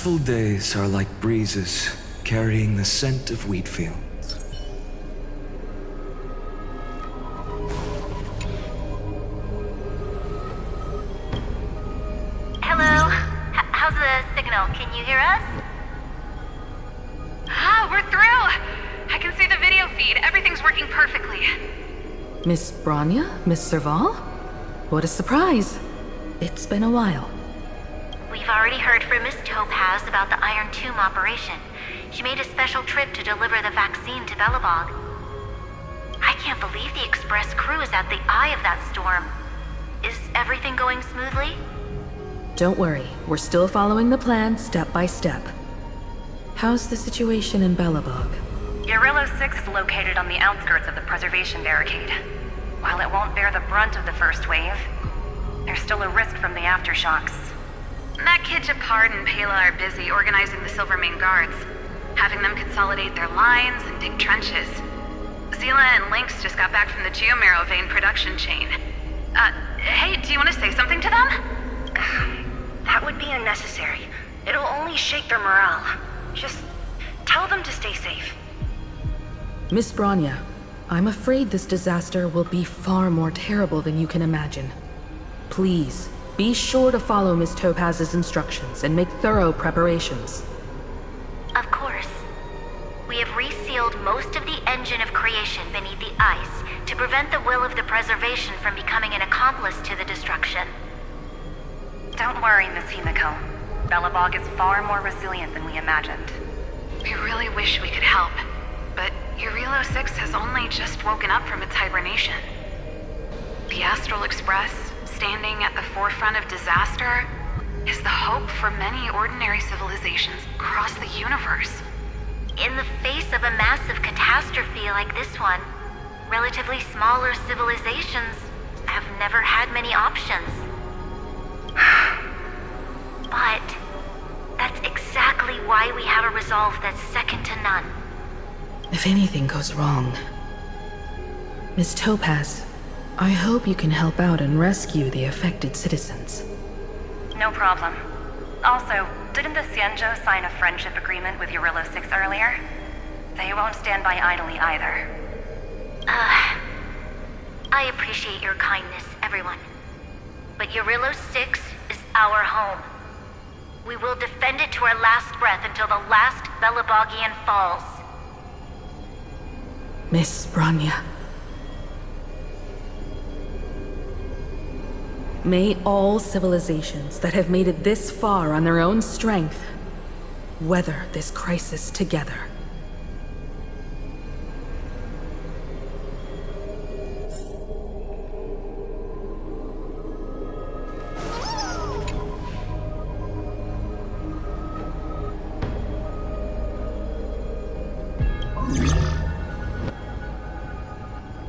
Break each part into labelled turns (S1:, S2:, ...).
S1: Peaceful days are like breezes carrying the scent of wheat fields.
S2: Hello? How's the signal? Can you hear us?
S3: Ah, we're through! I can see the video feed. Everything's working perfectly.
S4: Miss Branya? Miss Serval? What a surprise. It's been a while.
S2: We've already heard from Miss Topaz about the Irontomb operation. She made a special trip to deliver the vaccine to Belobog. I can't believe the Express Crew is at the eye of that storm. Is everything going smoothly?
S4: Don't worry, we're still following the plan step by step. How's the situation in Belobog?
S3: Urillo 6 is located on the outskirts of the preservation barricade. While it won't bear the brunt of the first wave, there's still a risk from the aftershocks. That kid Japard and Pela are busy organizing the Silvermane Guards, having them consolidate their lines and dig trenches. Zila and Lynx just got back from the Geomarrow vein production chain. Hey, do you want to say something to them?
S5: That would be unnecessary. It'll only shake their morale. Just tell them to stay safe.
S4: Miss Branya, I'm afraid this disaster will be far more terrible than you can imagine. Please, be sure to follow Miss Topaz's instructions and make thorough preparations.
S2: Of course. We have resealed most of the engine of creation beneath the ice to prevent the will of the preservation from becoming an accomplice to the destruction.
S3: Don't worry, Miss Himeko. Belobog is far more resilient than we imagined. We really wish we could help, but Urillo 6 has only just woken up from its hibernation. The Astral Express, standing at the forefront of disaster, is the hope for many ordinary civilizations across the universe.
S2: In the face of a massive catastrophe like this one, relatively smaller civilizations have never had many options. But that's exactly why we have a resolve that's second to none.
S4: If anything goes wrong... Miss Topaz, I hope you can help out and rescue the affected citizens.
S3: No problem. Also, didn't the Xianzhou sign a friendship agreement with Urillo 6 earlier? They won't stand by idly either.
S2: I appreciate your kindness, everyone. But Urillo 6 is our home. We will defend it to our last breath until the last Belobogian falls.
S4: Miss Branya. May all civilizations that have made it this far on their own strength weather this crisis together.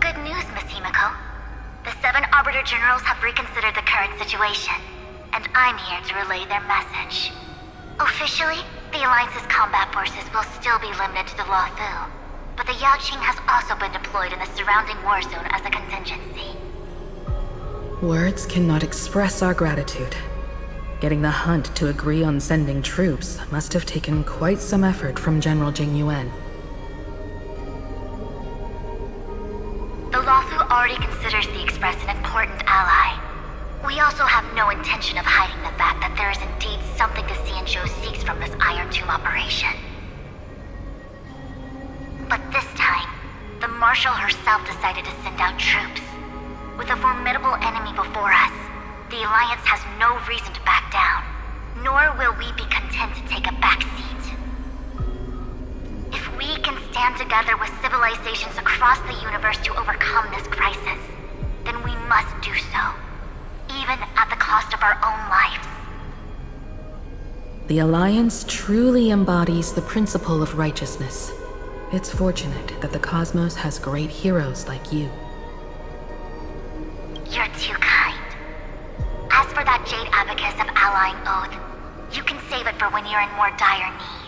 S2: Good news, Miss Himeko. The 7 Arbiter Generals have reconsidered the current situation, and I'm here to relay their message. Officially, the Alliance's combat forces will still be limited to the Luofu, but the Yaoqing has also been deployed in the surrounding war zone as a contingency.
S4: Words cannot express our gratitude. Getting the Hunt to agree on sending troops must have taken quite some effort from General Jing Yuan.
S2: The Luofu already considers the Express an important ally. We also have no intention of hiding the fact that there is indeed something the Xianzhou seeks from this Irontomb operation. But this time, the Marshal herself decided to send out troops. With a formidable enemy before us, the Alliance has no reason to back down, nor will we be content to take a back seat. If we can stand together with civilizations across the universe to overcome this crisis, then we must do so, even at the cost of our own lives.
S4: The Alliance truly embodies the principle of righteousness. It's fortunate that the cosmos has great heroes like you.
S2: You're too kind. As for that Jade Abacus of Allying Oath, you can save it for when you're in more dire need.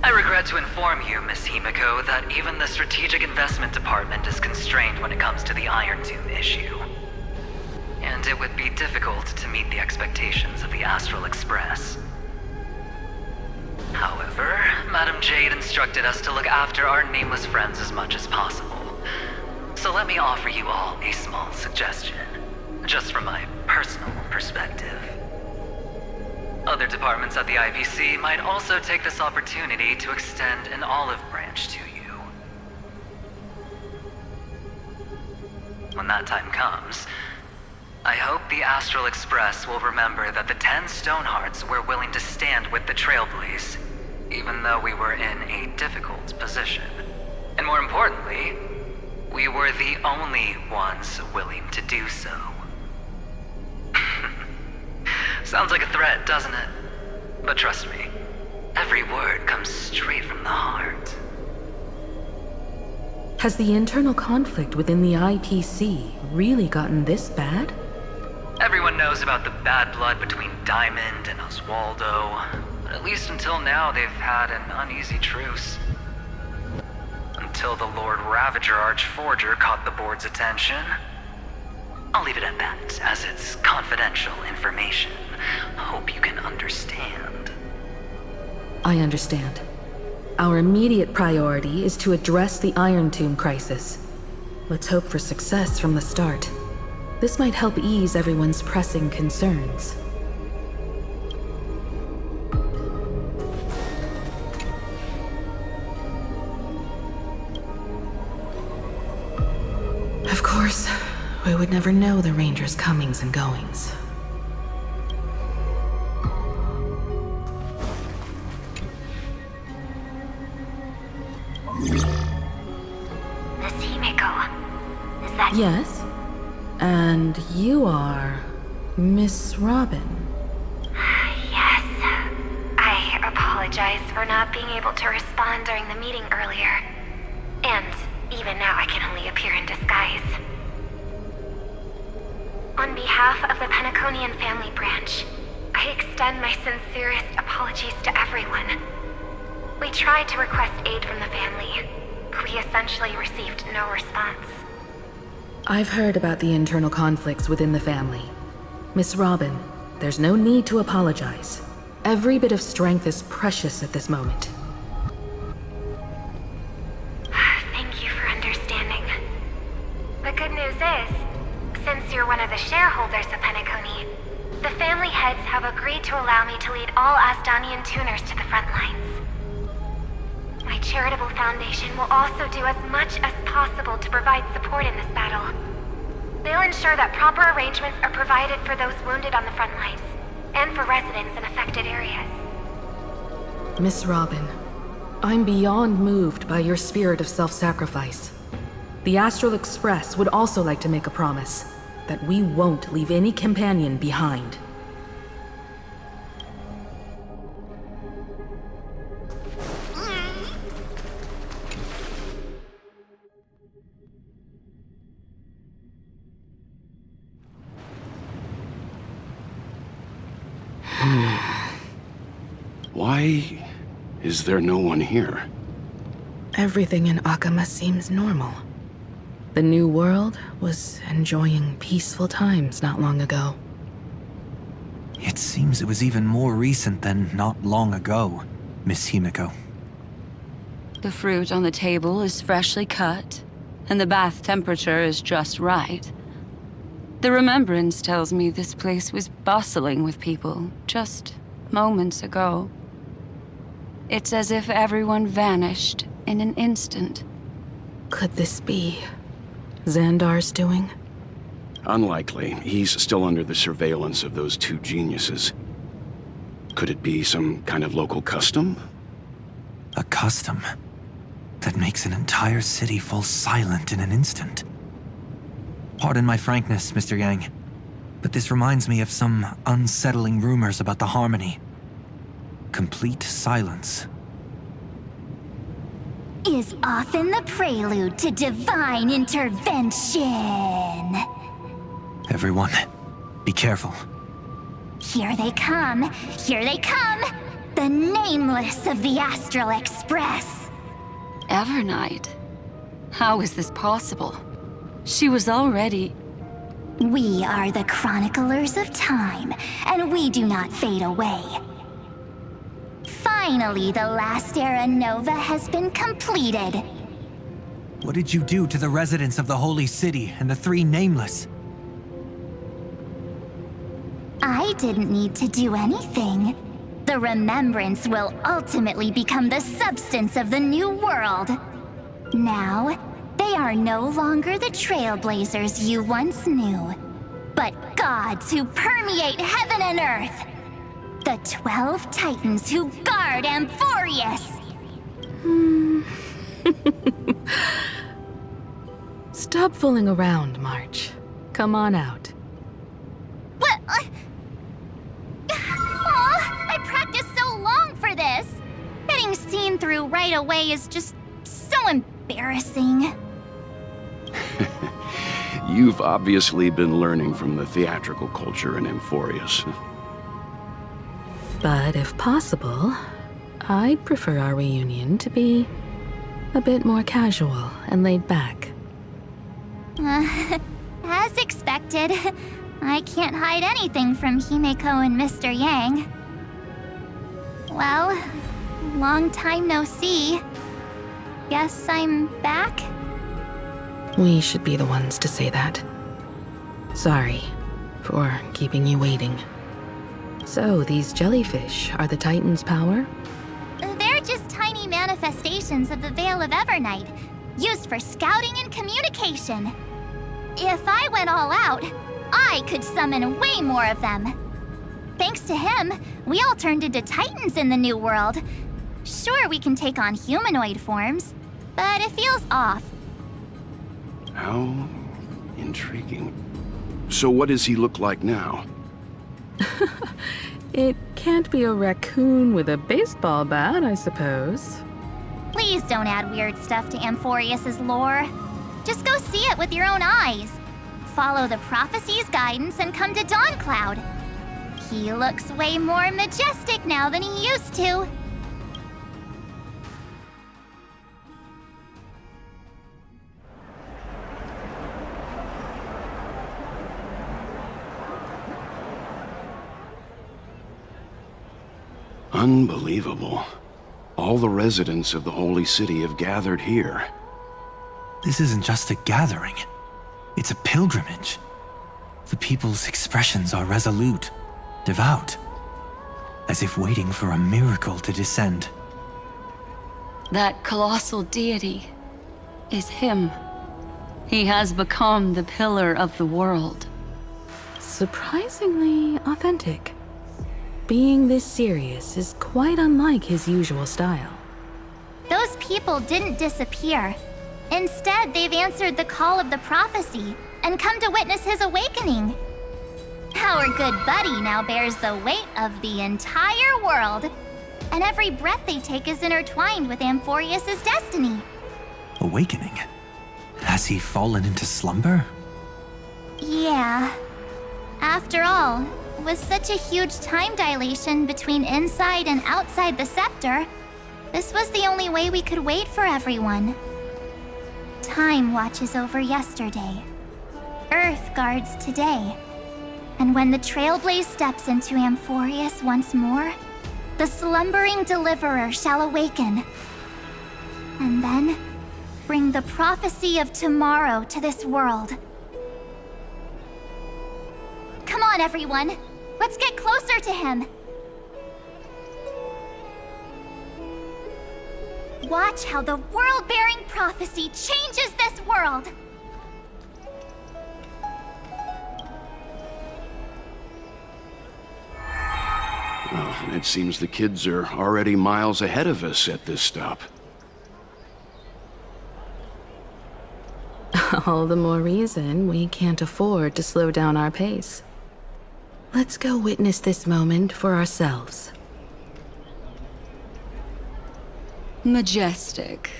S6: I regret to inform you, Miss Himeko, that even the Strategic Investment Department is constrained when it comes to the Irontomb issue. And it would be difficult to meet the expectations of the Astral Express. However, Madam Jade instructed us to look after our nameless friends as much as possible. So let me offer you all a small suggestion, just from my personal perspective. Other departments at the IBC might also take this opportunity to extend an olive branch to you. When that time comes, I hope the Astral Express will remember that the 10 Stonehearts were willing to stand with the Trailblaze, even though we were in a difficult position. And more importantly, we were the only ones willing to do so. Sounds like a threat, doesn't it? But trust me, every word comes straight from the heart.
S4: Has the internal conflict within the IPC really gotten this bad?
S6: Everyone knows about the bad blood between Diamond and Oswaldo, but at least until now they've had an uneasy truce. Until the Lord Ravager Archforger caught the board's attention. I'll leave it at that, as it's confidential information. Hope you can understand.
S4: I understand. Our immediate priority is to address the Irontomb crisis. Let's hope for success from the start. This might help ease everyone's pressing concerns. Of course, we would never know the Ranger's comings and goings.
S2: Miss Himeko, is that you?
S4: Yes? And you are Miss Robin.
S5: Yes. I apologize for not being able to respond during the meeting earlier. And even now I can only appear in disguise. On behalf of the Penaconian family branch, I extend my sincerest apologies to everyone. We tried to request aid from the family. We essentially received no response.
S4: I've heard about the internal conflicts within the family. Miss Robin, there's no need to apologize. Every bit of strength is precious at this moment.
S5: Thank you for understanding. The good news is, since you're one of the shareholders of Penacony, the family heads have agreed to allow me to lead all Asdanian tuners to the front lines. My charitable foundation will also do as much as possible to provide support in this battle. They'll ensure that proper arrangements are provided for those wounded on the front lines, and for residents in affected areas.
S4: Miss Robin, I'm beyond moved by your spirit of self-sacrifice. The Astral Express would also like to make a promise that we won't leave any companion behind.
S7: Why is there no one here?
S4: Everything in Akama seems normal. The new world was enjoying peaceful times not long ago.
S1: It seems it was even more recent than not long ago, Miss Himeko.
S8: The fruit on the table is freshly cut, and the bath temperature is just right. The remembrance tells me this place was bustling with people just moments ago. It's as if everyone vanished in an instant.
S4: Could this be Zandar's doing?
S7: Unlikely. He's still under the surveillance of those two geniuses. Could it be some kind of local custom?
S1: A custom that makes an entire city fall silent in an instant. Pardon my frankness, Mr. Yang, but this reminds me of some unsettling rumors about the Harmony. Complete silence.
S2: Is often the prelude to divine intervention.
S1: Everyone, be careful.
S2: Here they come! Here they come! The Nameless of the Astral Express!
S8: Evernight? How is this possible? She was already...
S2: We are the chroniclers of time, and we do not fade away. Finally, the last era Nova has been completed.
S1: What did you do to the residents of the Holy City and the Three Nameless?
S2: I didn't need to do anything. The remembrance will ultimately become the substance of the new world. Now, they are no longer the trailblazers you once knew, but gods who permeate heaven and earth. The 12 titans who guard Amphoreus.
S4: Stop fooling around, March. Come on out.
S2: What? I practiced so long for this. Getting seen through right away is just so embarrassing.
S7: You've obviously been learning from the theatrical culture in Amphoreus.
S4: But if possible, I'd prefer our reunion to be a bit more casual and laid back.
S2: As expected, I can't hide anything from Himeko and Mr. Yang. Well, long time no see. Guess I'm back?
S4: We should be the ones to say that. Sorry for keeping you waiting. So, these jellyfish are the Titan's power?
S2: They're just tiny manifestations of the Veil of Evernight, used for scouting and communication. If I went all out, I could summon way more of them. Thanks to him, we all turned into Titans in the New World. Sure, we can take on humanoid forms, but it feels off.
S7: How intriguing. So what does he look like now?
S4: It can't be a raccoon with a baseball bat, I suppose.
S2: Please don't add weird stuff to Amphoreus' lore. Just go see it with your own eyes. Follow the prophecy's guidance and come to Dawncloud. He looks way more majestic now than he used to.
S7: Unbelievable. All the residents of the Holy City have gathered here.
S1: This isn't just a gathering. It's a pilgrimage. The people's expressions are resolute, devout, as if waiting for a miracle to descend.
S8: That colossal deity is him. He has become the pillar of the world.
S4: Surprisingly authentic. Being this serious is quite unlike his usual style.
S2: Those people didn't disappear. Instead, they've answered the call of the prophecy and come to witness his awakening. Our good buddy now bears the weight of the entire world, and every breath they take is intertwined with Amphoreus' destiny.
S1: Awakening? Has he fallen into slumber?
S2: Yeah. After all, with such a huge time dilation between inside and outside the scepter, this was the only way we could wait for everyone. Time watches over yesterday. Earth guards today. And when the Trailblaze steps into Amphoreus once more, the slumbering deliverer shall awaken. And then, bring the prophecy of tomorrow to this world. Come on, everyone! Let's get closer to him! Watch how the world-bearing prophecy changes this world!
S7: Well, it seems the kids are already miles ahead of us at this stop.
S4: All the more reason we can't afford to slow down our pace. Let's go witness this moment for ourselves.
S8: Majestic.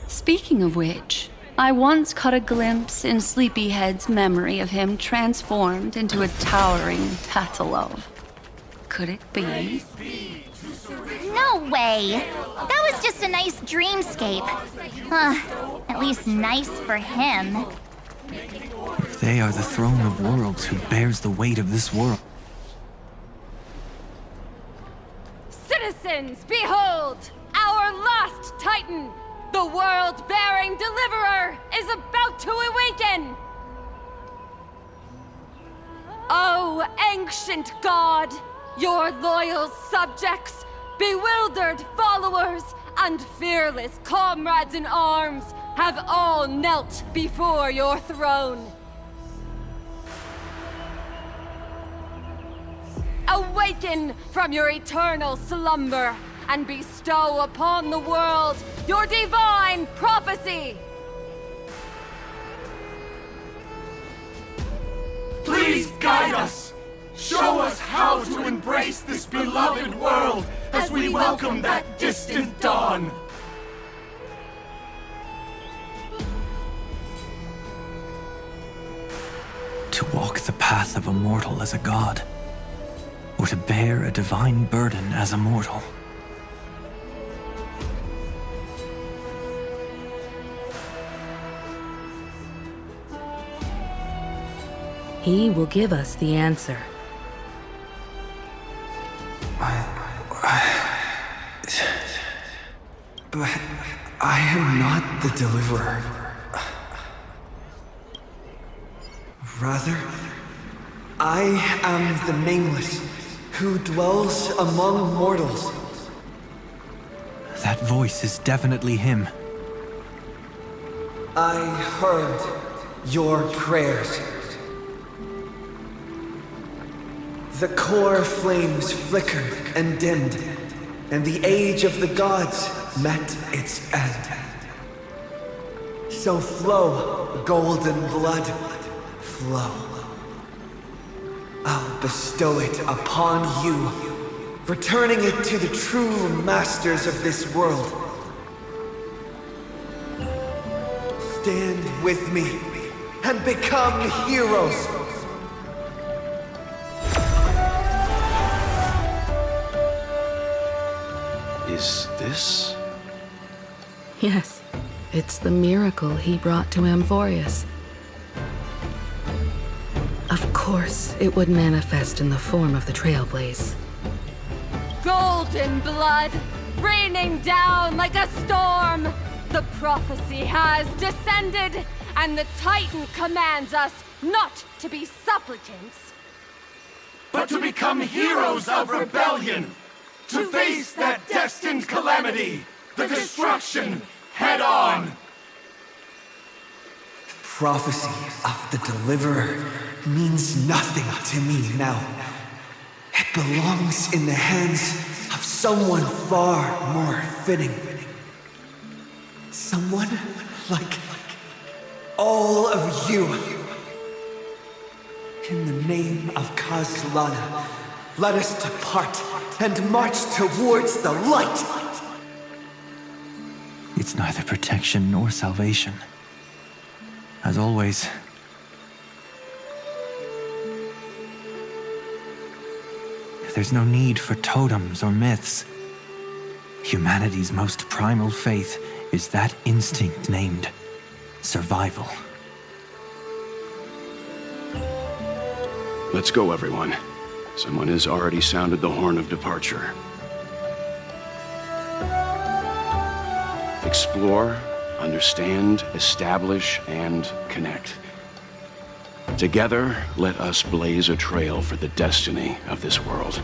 S8: Speaking of which, I once caught a glimpse in Sleepyhead's memory of him transformed into a towering Tatalov. Could it be?
S2: No way! That was just a nice dreamscape. At least nice for him.
S1: If they are the throne of worlds who bears the weight of this world.
S9: Citizens, behold! Our last Titan, the world-bearing deliverer, is about to awaken! Oh, ancient god! Your loyal subjects, bewildered followers, and fearless comrades in arms have all knelt before your throne. Awaken from your eternal slumber and bestow upon the world your divine prophecy!
S10: Please guide us! Show us how to embrace this beloved world as we welcome that distant dawn!
S1: To walk the path of a mortal as a god, or to bear a divine burden as a mortal.
S4: He will give us the answer.
S10: But I am not the deliverer. Rather, I am the nameless who dwells among mortals.
S1: That voice is definitely him.
S10: I heard your prayers. The core flames flickered and dimmed, and the age of the gods met its end. So flow, golden blood, flow. I'll bestow it upon you, returning it to the true masters of this world. Stand with me and become heroes.
S7: Is this?
S4: Yes, it's the miracle he brought to Amphoreus. Of course, it would manifest in the form of the Trailblaze.
S9: Golden blood, raining down like a storm! The prophecy has descended, and the Titan commands us not to be supplicants,
S10: But to become heroes of rebellion! To face that destined calamity! The destruction head on! The prophecy of the Deliverer means nothing to me now. It belongs in the hands of someone far more fitting. Someone like all of you. In the name of Kazlana, let us depart and march towards the light!
S1: It's neither protection nor salvation. As always, there's no need for totems or myths. Humanity's most primal faith is that instinct named survival.
S7: Let's go, everyone. Someone has already sounded the horn of departure. Explore, understand, establish, and connect. Together, let us blaze a trail for the destiny of this world.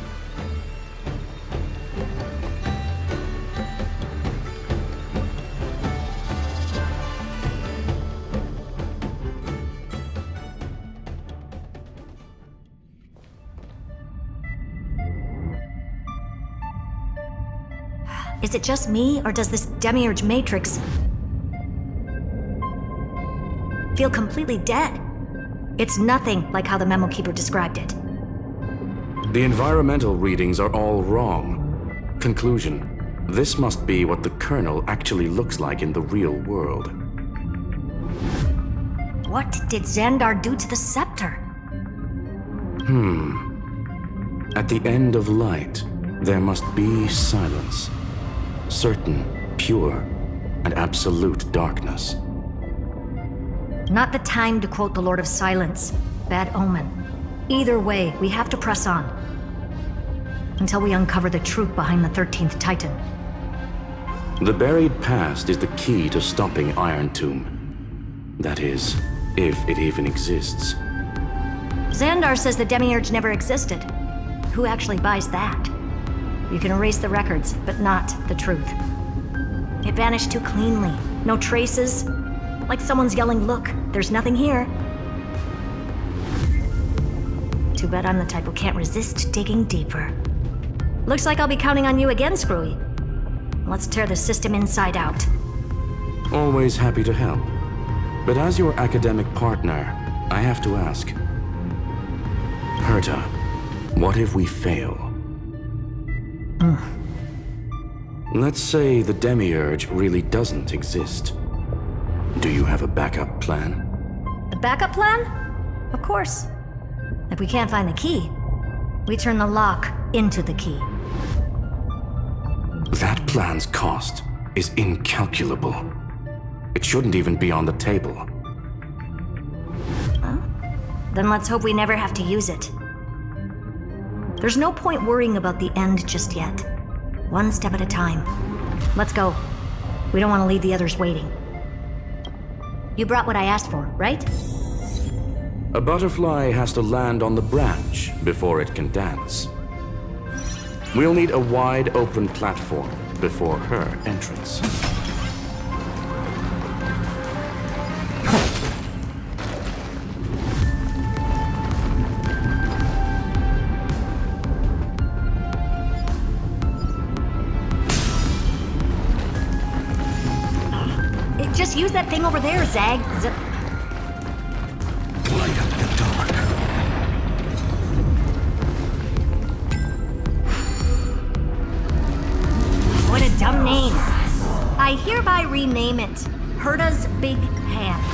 S2: Is it just me, or does this demiurge matrix feel completely dead? It's nothing like how the memo keeper described it.
S11: The environmental readings are all wrong. Conclusion: this must be what the kernel actually looks like in the real world.
S2: What did Zandar do to the scepter?
S11: At the end of light, there must be silence. Certain, pure, and absolute darkness.
S12: Not the time to quote the Lord of Silence. Bad omen. Either way, we have to press on. Until we uncover the truth behind the 13th Titan.
S11: The buried past is the key to stopping Irontomb. That is, if it even exists.
S12: Zandar says the Demiurge never existed. Who actually buys that? You can erase the records, but not the truth. It vanished too cleanly. No traces. Like someone's yelling, look, there's nothing here. Too bad I'm the type who can't resist digging deeper. Looks like I'll be counting on you again, Screwy. Let's tear the system inside out.
S11: Always happy to help. But as your academic partner, I have to ask. Herta, what if we fail? Let's say the Demiurge really doesn't exist. Do you have a backup plan?
S12: A backup plan? Of course. If we can't find the key, we turn the lock into the key.
S11: That plan's cost is incalculable. It shouldn't even be on the table.
S12: Huh? Then let's hope we never have to use it. There's no point worrying about the end just yet. One step at a time. Let's go. We don't want to leave the others waiting. You brought what I asked for, right?
S11: A butterfly has to land on the branch before it can dance. We'll need a wide open platform before her entrance.
S12: Just use that thing over there, Zag.
S1: Light up the dark.
S12: What a dumb name. I hereby rename it Herta's Big Hand.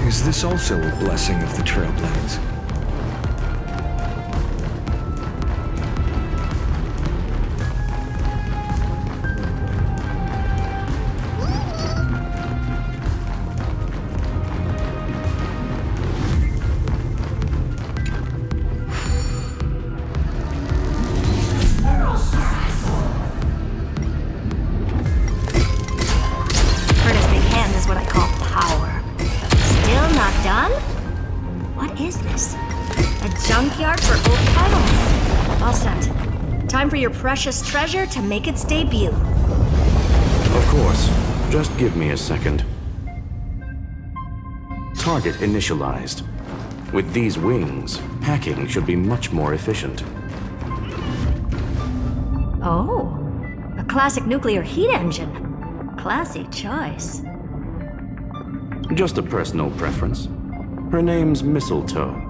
S10: Is this also a blessing of the Trailblades?
S12: time for your precious treasure to make its debut.
S11: Of course. Just give me a second. Target initialized. With these wings, hacking should be much more efficient.
S12: Oh, a classic nuclear heat engine. Classy choice.
S11: Just a personal preference. Her name's Mistletoe.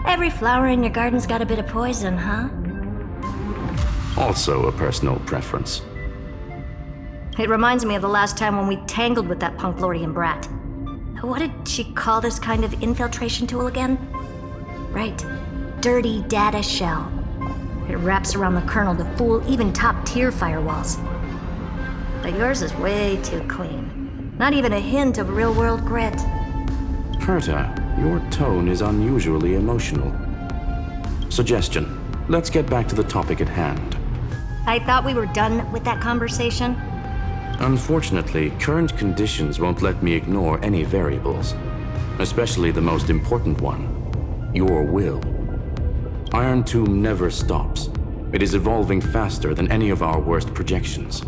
S12: Every flower in your garden's got a bit of poison, huh?
S11: Also a personal preference.
S12: It reminds me of the last time when we tangled with that Punklordian brat. What did she call this kind of infiltration tool again? Right, dirty data shell. It wraps around the kernel to fool even top-tier firewalls. But yours is way too clean. Not even a hint of real-world grit.
S11: Herta, your tone is unusually emotional. Suggestion. Let's get back to the topic at hand.
S12: I thought we were done with that conversation.
S11: Unfortunately, current conditions won't let me ignore any variables. Especially the most important one. Your will. Irontomb never stops. It is evolving faster than any of our worst projections.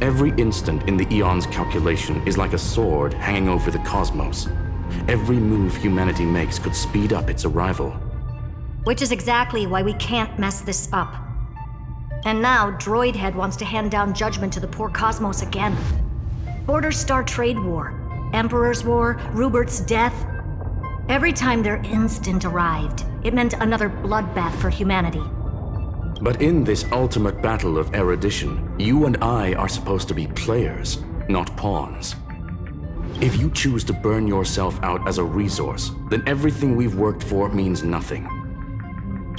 S11: Every instant in the Eon's calculation is like a sword hanging over the cosmos. Every move humanity makes could speed up its arrival.
S12: Which is exactly why we can't mess this up. And now, Droidhead wants to hand down judgment to the poor cosmos again. Border Star Trade War, Emperor's War, Rupert's death. Every time their instant arrived, it meant another bloodbath for humanity.
S11: But in this ultimate battle of erudition, you and I are supposed to be players, not pawns. If you choose to burn yourself out as a resource, then everything we've worked for means nothing.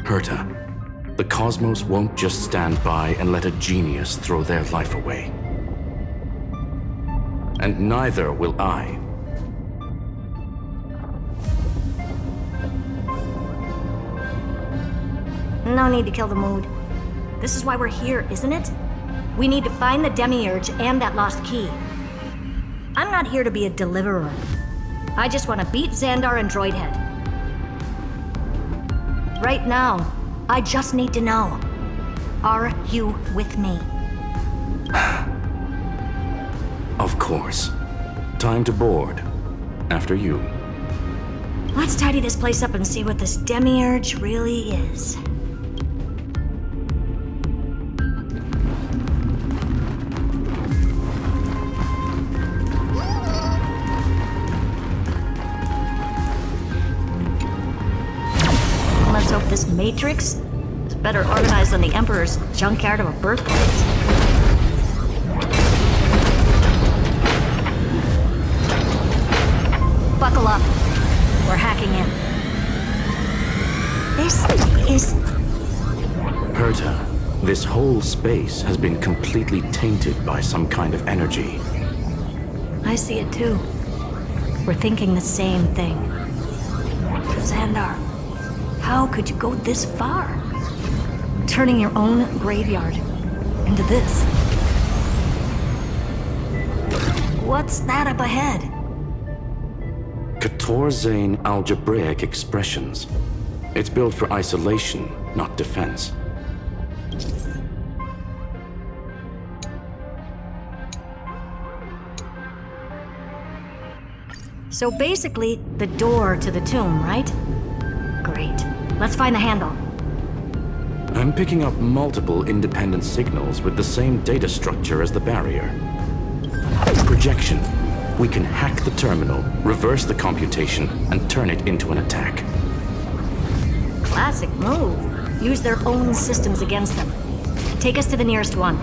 S11: Herta, the cosmos won't just stand by and let a genius throw their life away. And neither will I.
S12: No need to kill the mood. This is why we're here, isn't it? We need to find the Demiurge and that lost key. I'm not here to be a deliverer. I just want to beat Zandar and Droidhead. Right now, I just need to know. Are you with me?
S11: Of course. Time to board. After you.
S12: Let's tidy this place up and see what this Demiurge really is. Let's hope this Matrix is better organized than the Emperor's junkyard of a birthplace. Buckle up. We're hacking in. This is...
S11: Herta, this whole space has been completely tainted by some kind of energy.
S12: I see it too. We're thinking the same thing. Zandar, how could you go this far? Turning your own graveyard into this. What's that up ahead?
S11: Katorzane algebraic expressions. It's built for isolation, not defense.
S12: So basically, the door to the tomb, right? Great. Let's find the handle.
S11: I'm picking up multiple independent signals with the same data structure as the barrier. Projection. We can hack the terminal, reverse the computation, and turn it into an attack.
S12: Classic move. Use their own systems against them. Take us to the nearest one.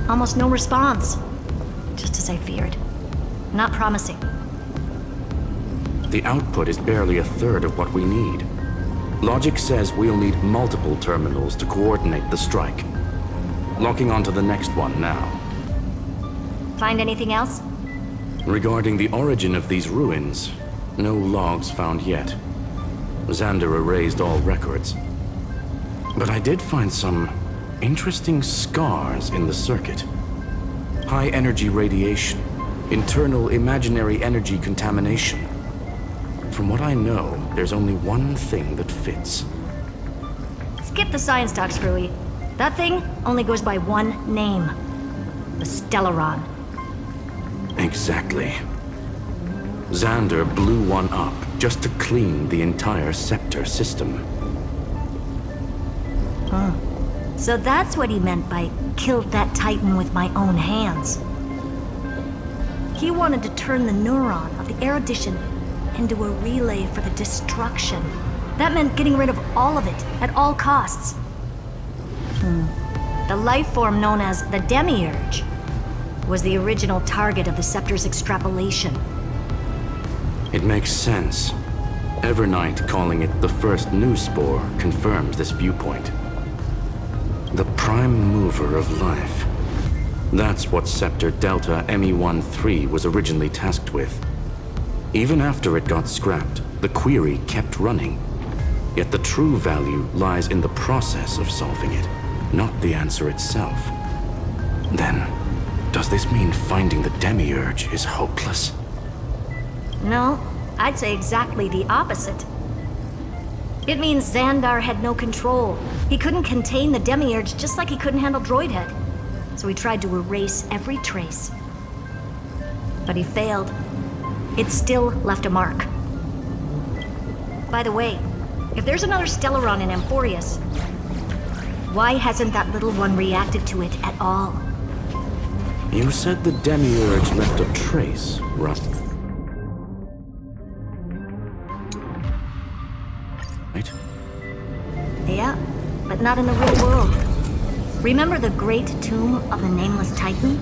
S12: Almost no response. Just as I feared. Not promising.
S11: The output is barely a third of what we need. Logic says we'll need multiple terminals to coordinate the strike. Locking onto the next one now.
S12: Find anything else?
S11: Regarding the origin of these ruins, no logs found yet. Zandar erased all records. But I did find some interesting scars in the circuit. High energy radiation, internal imaginary energy contamination. From what I know, there's only one thing that fits.
S12: Skip the science talk, Screwy. That thing only goes by one name. The Stellaron.
S11: Exactly. Zandar blew one up just to clean the entire scepter system.
S12: So that's what he meant by killed that Titan with my own hands. He wanted to turn the neuron of the erudition into a relay for the destruction. That meant getting rid of all of it, at all costs. The life form known as the Demiurge was the original target of the Scepter's extrapolation.
S11: It makes sense. Evernight calling it the first new spore confirms this viewpoint. The prime mover of life. That's what Scepter Delta ME-13 was originally tasked with. Even after it got scrapped, the query kept running. Yet the true value lies in the process of solving it, not the answer itself. Then, does this mean finding the Demiurge is hopeless?
S12: No, I'd say exactly the opposite. It means Zandar had no control. He couldn't contain the Demiurge just like he couldn't handle Droidhead. So he tried to erase every trace. But he failed. It still left a mark. By the way, if there's another Stellaron in Amphoreus, why hasn't that little one reacted to it at all?
S11: You said the Demiurge left a trace, right?
S12: Yeah, but not in the real world. Remember the great tomb of the Nameless Titan?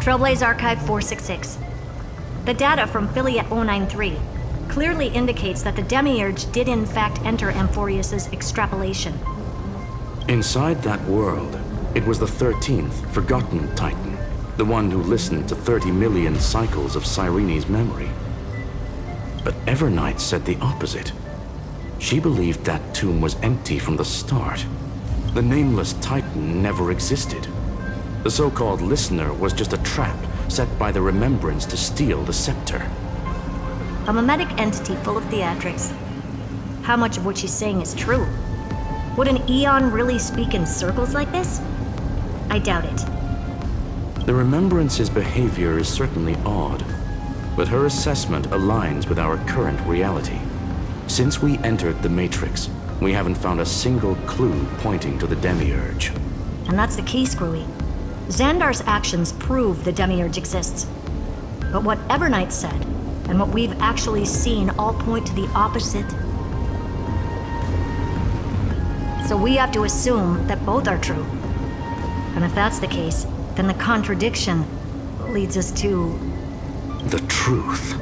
S12: Trailblaze Archive 466. The data from Filiate 093 clearly indicates that the Demiurge did in fact enter Amphoreus' extrapolation.
S11: Inside that world, it was the 13th, forgotten Titan, the one who listened to 30 million cycles of Cyrene's memory. But Evernight said the opposite. She believed that tomb was empty from the start. The Nameless Titan never existed. The so-called listener was just a trap set by the Remembrance to steal the scepter.
S12: A mimetic entity full of theatrics. How much of what she's saying is true? Would an Eon really speak in circles like this? I doubt it.
S11: The Remembrance's behavior is certainly odd, but her assessment aligns with our current reality. Since we entered the Matrix, we haven't found a single clue pointing to the Demiurge.
S12: And that's the key, Screwy. Zandar's actions prove the Demiurge exists. But what Evernight said, and what we've actually seen all point to the opposite. So we have to assume that both are true. And if that's the case, then the contradiction leads us to...
S11: the truth.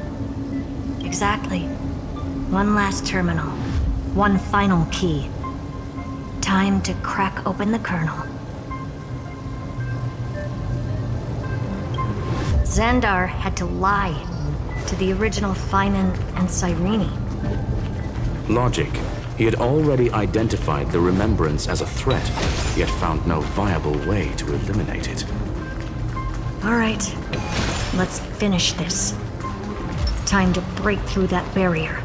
S12: Exactly. One last terminal. One final key. Time to crack open the kernel. Zandar had to lie to the original Finan and Cyrene.
S11: Logic. He had already identified the Remembrance as a threat, yet found no viable way to eliminate it.
S12: All right. Let's finish this. Time to break through that barrier.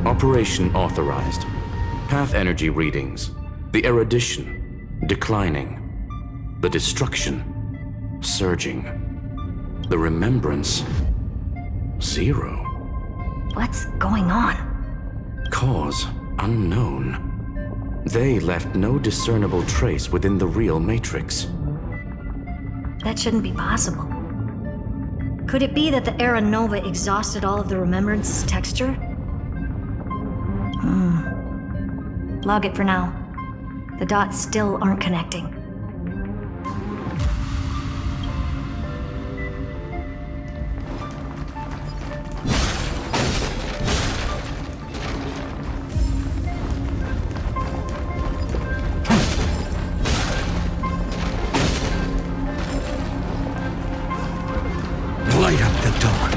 S11: Operation authorized. Path energy readings. The erudition declining. The destruction surging. The remembrance 0.
S12: What's going on?
S11: Cause unknown. They left no discernible trace within the real matrix.
S12: That shouldn't be possible. Could it be that the Era Nova exhausted all of the Remembrance's texture? Log it for now. The dots still aren't connecting.
S10: Light up the dawn.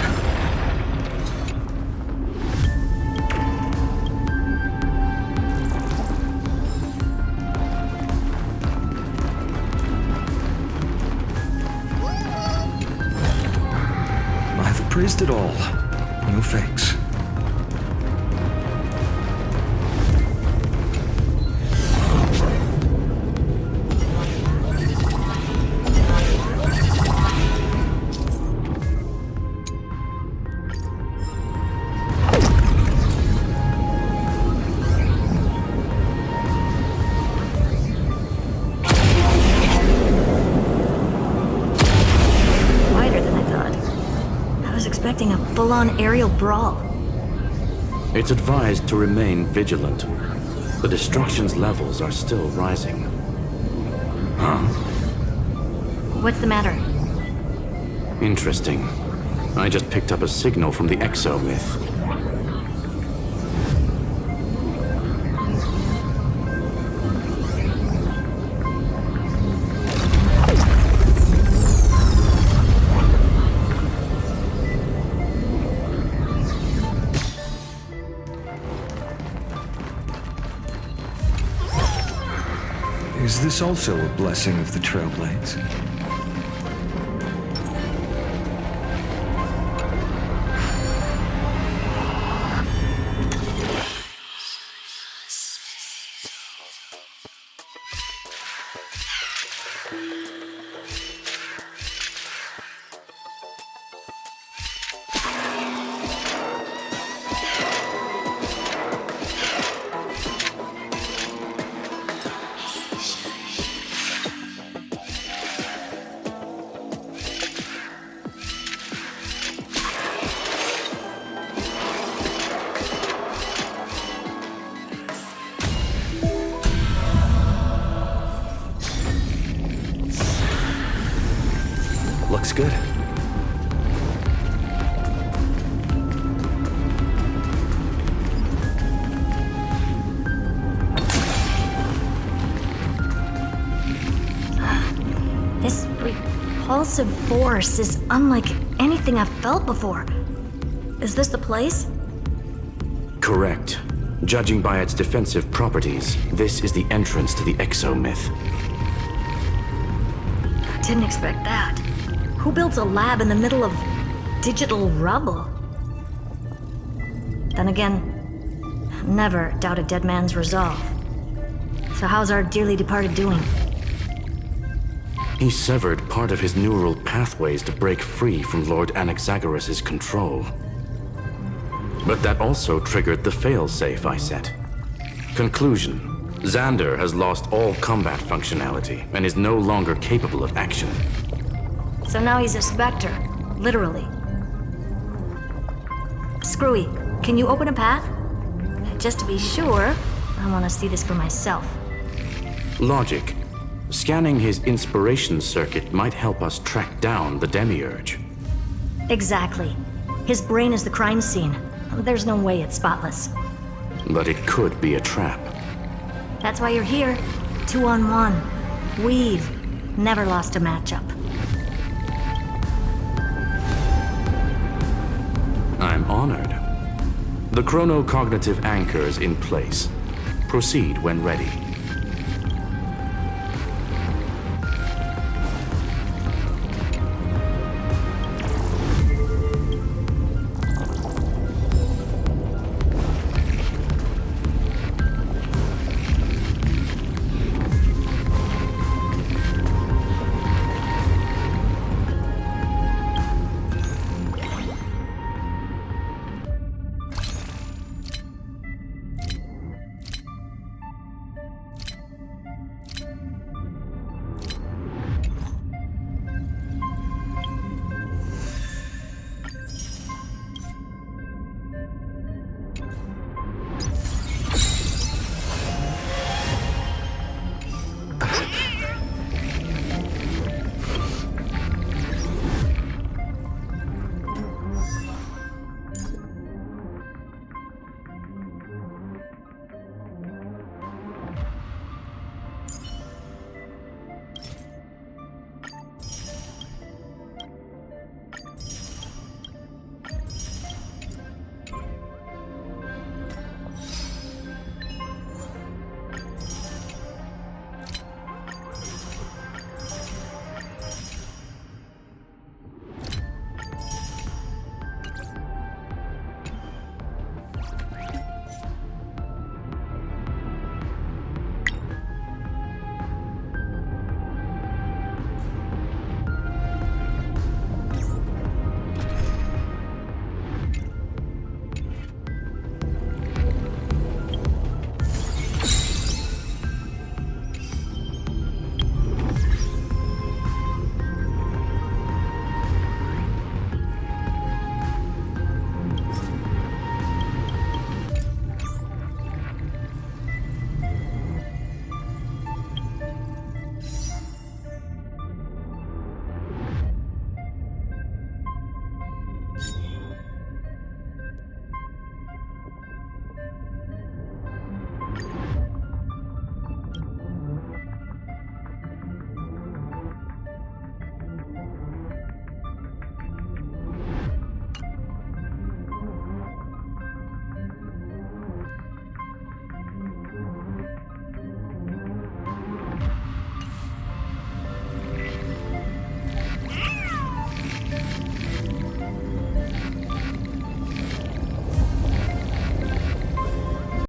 S10: Praised it all. No thanks.
S12: expecting a full-on aerial brawl.
S11: It's advised to remain vigilant. The destruction's levels are still rising. Huh?
S12: What's the matter?
S11: Interesting. I just picked up a signal from the Exo myth.
S13: Is this also a blessing of the Trailblades? Looks good.
S12: This repulsive force is unlike anything I've felt before. Is this the place?
S11: Correct. Judging by its defensive properties, this is the entrance to the Exo myth.
S12: Didn't expect that. Who builds a lab in the middle of digital rubble? Then again, never doubt a dead man's resolve. So how's our dearly departed doing?
S11: He severed part of his neural pathways to break free from Lord Anaxagoras' control. But that also triggered the failsafe I set. Conclusion: Zandar has lost all combat functionality and is no longer capable of action.
S12: So now he's a specter, literally. Screwy, can you open a path? Just to be sure, I want to see this for myself.
S11: Logic. Scanning his inspiration circuit might help us track down the Demiurge.
S12: Exactly. His brain is the crime scene. There's no way it's spotless.
S11: But it could be a trap.
S12: That's why you're here. 2-on-1. We've never lost a matchup.
S11: I'm honored. The chronocognitive anchor is in place. Proceed when ready.